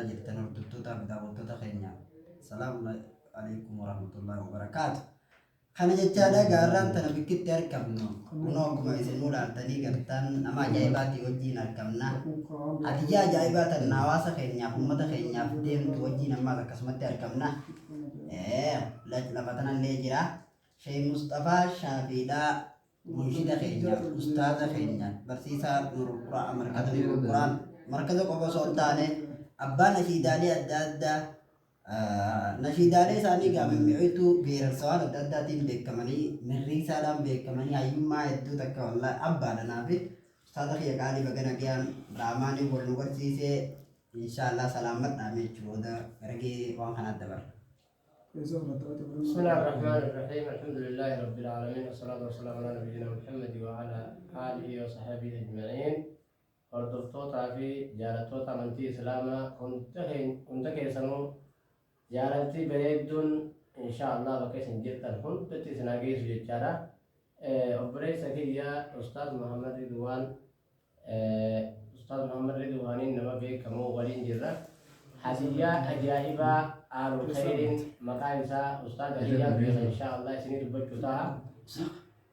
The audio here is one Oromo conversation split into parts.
jirtan hordoftoota fi daawwattoota keenya salaamu alaikum warahmatullahi wabarakaatu. Kana jechaadha gaarraan tana bikkitti argamnu kunoo akkuma isin mul'atanii gartaan nama ajaa'ibaatii wajjin argamna. Hadiyyaa ajaa'ibaa tan hawaasa keenyaaf uummata keenyaaf deemtu wajjin ammaas akkasumatti argamna. Lafa tanallee jira. Sheekh Mustafaa Shaafiidhaa munshida keenya ustaaza keenya barsiisaa Nurul Qur'aan markaza qofa osoo hin taane abbaa nashiidaalee adda addaa nashiidaalee isaanii gaamimmi'itu geerarsawaan adda addaatiin beekamanii mirriisaadhaan beekamanii hayyummaa hedduu takka wallaahi abbaadhanaa fi ustaaza kiyya qaalii bagana giyaan raamaanii wal nu barsiisee inshaallah salaamadhaan jechuudha gargee waan kanaa dabarra. بسم الله الرحمن الرحيم الحمد لله رب العالمين والصلاة والسلام على نبينا محمد وعلى آله وصحبه أجمعين. hordoftoota fi jaalattoota amantii islaamaa hunda keessanuu jaalaltii bareedduun inshaallah bakka isin jirtan hundatti isin hageessu jechaadha. Obboleessa kiyya Ustaaz Muhammad Ridwaaniin nama beekamoo waliin jirra. Hadiyyaa ajaa'ibaa aalul khayriin maqaa isaa Ustaaz Hadiyyaa beeka inshaallah isinii dubbachuu ta'a.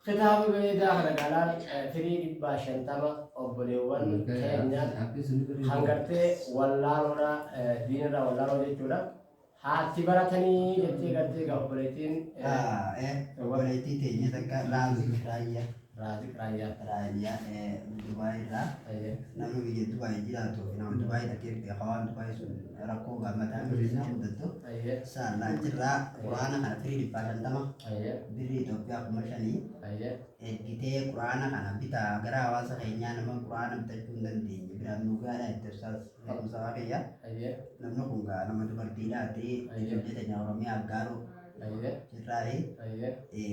Kitaaba bareedaa kana galaan firii dhibbaa shantama obboleewwan keenya hangartee wallaaloodha diinirraa wallaaloo jechuudha. Haatti baratanii jettee gartee gaa obboleettiin teenya takka Raaziq Raayyaa Dubaay irraa namni biyya Dubaay jiraatu nama Dubaay dhaqee beekawaan Dubaay sun rakkoo gammadaa nama mudatu saalaa jirraa quraana kana firii dhibbaa shantama birrii Itoophiyaa 5,000 ergitee quraana kana bitaa gara hawaasa keenyaa nama quraana bitachuu hin dandeenye biraan nu gaadhaa itti ibsaas qabumsaa kiyya namni kun gaa nama dubartiidhaati ijoollee teenya Oromiyaa Aggaaroo jirraayi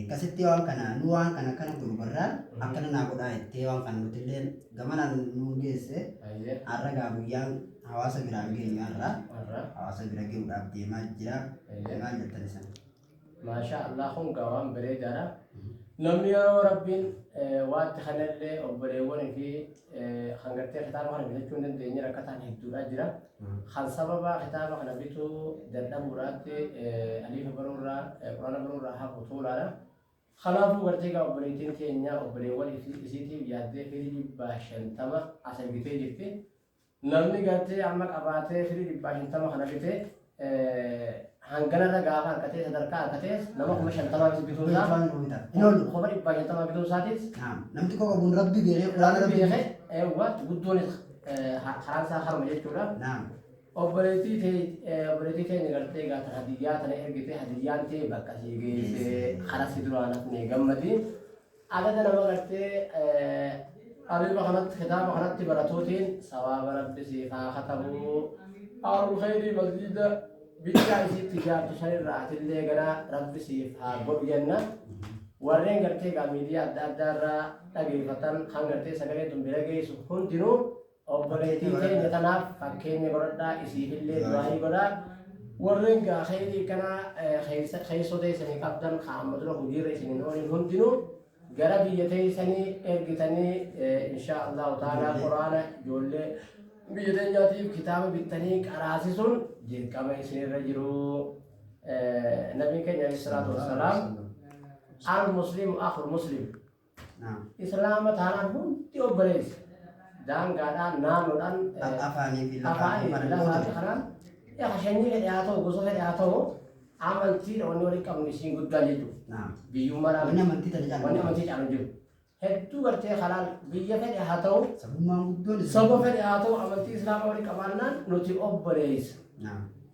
akkasitti waan kana nu waan kana gurgurraan akkana naa godhaa ittee waan kana nuti illee gamanaan nu geesse har'a gaa guyyaan hawaasa biraan geenyu har'a hawaasa bira geessuudhaaf deemaa jira maal jettan isin? Maasha Allah kun gaa waan bareedaadha. Namni yeroo rabbiin waatti kanallee obboleewwanii fi hangartee kitaaba kana bitachuu hin dandeenye rakkataan hedduudha jira. Kan sababa kitaaba kana bituu dadhabuudhaatti aliifa baruurraa quraana baruurraa hafu tuulaadha. Kanaafuu gartee gaa obboleettiin keenya obboleewwan isiitiif yaaddee firii dhibbaa shantama as bitee jirti. Namni gartee amma qabaatee firii dhibbaa shantama kana bitee hanganarra gaafa harkatee sadarkaa harkatees nama 50 bituu isaa kofa dhibbaa shantama bituu isaatis namti koo qabuun rabbi beekee quraana rabbi beekee guddoonis karaan isaa harma jechuudha. Obboleettii keenya gartee gaata hadiyyaa tana ergitee hadiyyaan ta'e bakka sii geessee karaa si duraan hafnee gammadi. Agada nama gartee ariiba kanatti kitaaba kanatti baratootiin sawaaba rabbi siif haa katabu aalul khayrii masjida biyya isitti jaartu sanirraa atillee gara rabbi siif haa godhu jenna. Warreen gartee gaa miidiyaa adda addaarraa dhageeffatan kan gartee sagalee tun bira geessu hundinuu obboleettii keenya tanaaf fakkeenya godhadhaa isiifillee du'aayii godhaa. Warreen gaa khayrii kana keessoo teessanii qabdan qaama dura hojiirra isiniin oolin hundinuu gara biyya teessanii ergitanii inshaallahu ta'ala quraana ijoollee biyya teenyaatiif kitaaba bittanii qaraasisuun dirqama isinirra jiru. Nabiin keenya alayhi salaatu wassalaam al muslimu akhul muslim islaama taanaan hundi obboleessa daangaadhaan naannoodhaan afaanii fi lafaa fi kanaan shanyii fedhe haa ta'u gosa fedhe haa ta'u amantii wanni waliin qabnu isiin guddaa jechuudha. Biyyummaa wanni amantii caalu jiru. Hedduu gartee kanaan biyya fedhe haa ta'u sabummaan guddoon saba fedhe haa ta'u amantii islaamaa waliin qabaannaan nuti obboleessa.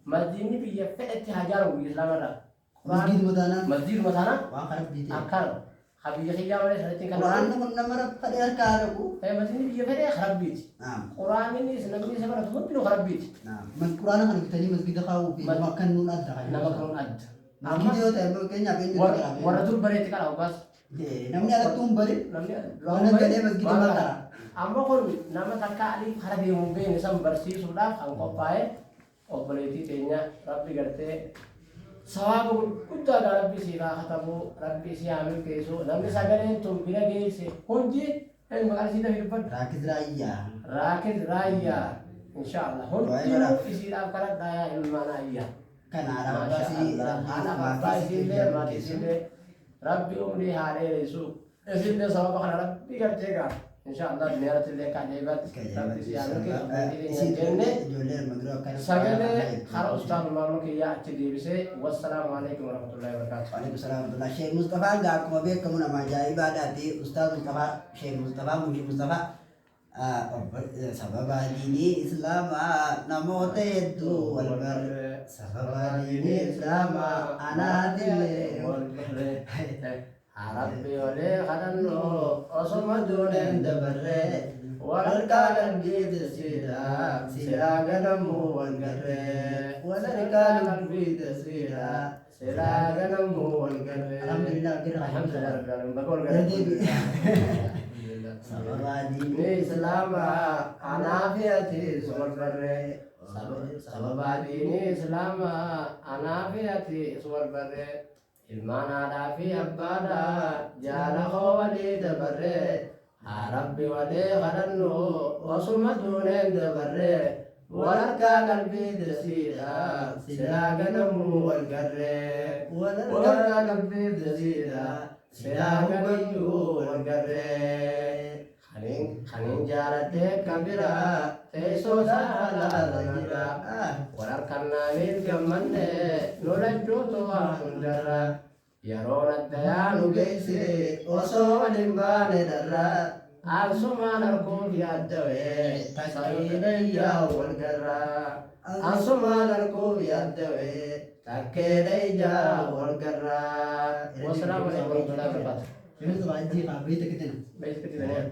Masjiidni biyya fedhetti haa ijaaramu biyya islaamarraa. Masjiiduma taanaan waan kana biitee akkana habiyya xiyyaa malee sanatti kan quraanni kun nama fedhe harkaa dhabu masjiidni biyya fedhe harabbiiti. Quraannis namni isa baratu hundinuu harabbiiti. quraana kana bitanii masjida kaa'uu fi nama akka nuun adda nama kanuun adda. masjida yoo ta'e keenyaaf eenyu warra dur bareetti qaba obbaas. namni alattuu hin bari waan galee masjida maqaa amma kun nama takka aliif hara deemuu beekne san barsiisuudhaaf kan qophaa'e obboleettii keenya rabbi gartee sawaaba guddaadha rabbi siif haa katabu rabbi si haa milkeessu namni sagaleen tun bira geesse hundi maqaan isii dafii dubbadhu Raakiz Raayyaa Raakiz Raayyaa إن شاء الله هندي يصير أفكار دايا المانا إياه كان على ما شاء باسي الله أنا بابا يصير ما يصير ربي أمري هاري يسوع يصير سبب أنا ربي كرتيجا إن شاء الله بنيرة اللي كجيبات ربي سيانك الجنة سجل خلاص أستاذ مالك يا أتدي بسه والسلام عليكم ورحمة الله وبركاته. وعليكم السلام ورحمة الله. شيخ مصطفى قاكم بيكم أنا ما جاي بعداتي أستاذ مصطفى شيخ مصطفى مجي مصطفى سبب ديني إسلام نموت يدو والبر سبب ديني إسلام أنا دل والبر ربي ولي خدنو أصمدون دبر وركان الجيد سيدا سيدا غنمو والقر وركان الجيد سيدا سيدا غنمو والقر الحمد لله الحمد لله بقول سبب ديني إسلام أنا فيتي سوالبر سبب ديني إسلام أنا فيتي سوالبر المانا في أبادا جانا ولي دبره ربي ولي غرنو وصمتون دبره ولركا قلبي دسيدا سيدا غنمو والقره ولركا قلبي دسيدا سيدا غنمو والقره خنين جارته كبيرا تيسو سالا رجلا ولركنا للجمن نرجو توافندرا يرون الديان جيسي وصول بان درا أنسما نركوب يدوي تكيديا والقرا أنسما نركوب يدوي تكيديا والقرا والسلام عليكم ورحمة الله وبركاته.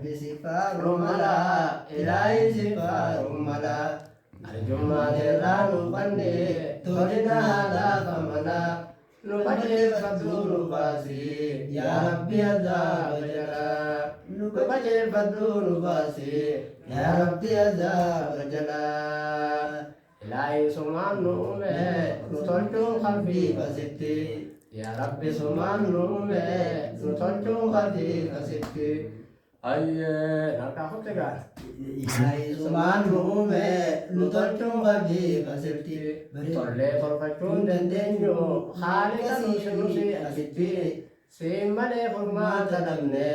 بسفار ملا إلهي سفار ملا الجمعة ترانو بني تولنا هذا فملا نبجل فدور باسي يا ربي عذاب جلا نبجل فدور باسي يا ربي عذاب جلا إلهي سمان نومه نطلتو خلفي بستي يا ربي سمان نومه نطلتو خلفي بستي أيه نركع خطة إلهي سمان نومه نطلتو خلفي بستي تولي فرفتون دندنيو خالق نوشي أستي سيمالي فرمات دمني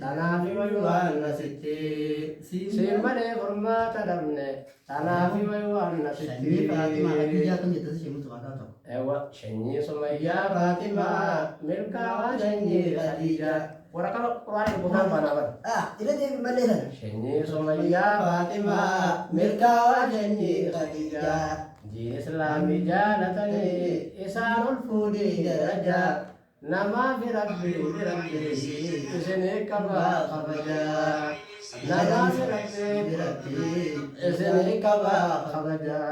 تنافي ويوان نستي سيمالي فرمات دمني تنافي ويوان نستي شني فاطمة خديجة كم يتسجل متوقعته أيوة شني سمية فاطمة ملكا وشني خديجة ورقم قرآن القرآن بنابر إلى دي ملينا شني سمية فاطمة ملكا وشني خديجة جين إسلامي جالتني إسان الفودي درجة نما في ربي إسني كبا خبجا نما في ربي إسني كبا خبجا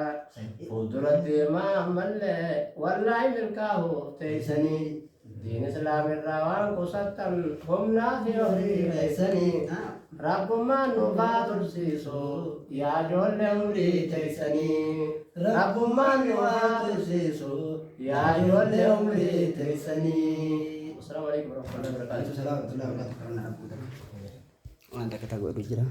فدرتي ما ملة والله ملكاه تيسني دين إسلام الروان قصتن هم نافعه ليسني رب ما نبات السيسو يا جول أمري تيسني رب ما نبات السيسو يا جول أمري تيسني. السلام عليكم ورحمة الله وبركاته. السلام ورحمة الله وبركاته. وأنت كتاب الرجرة.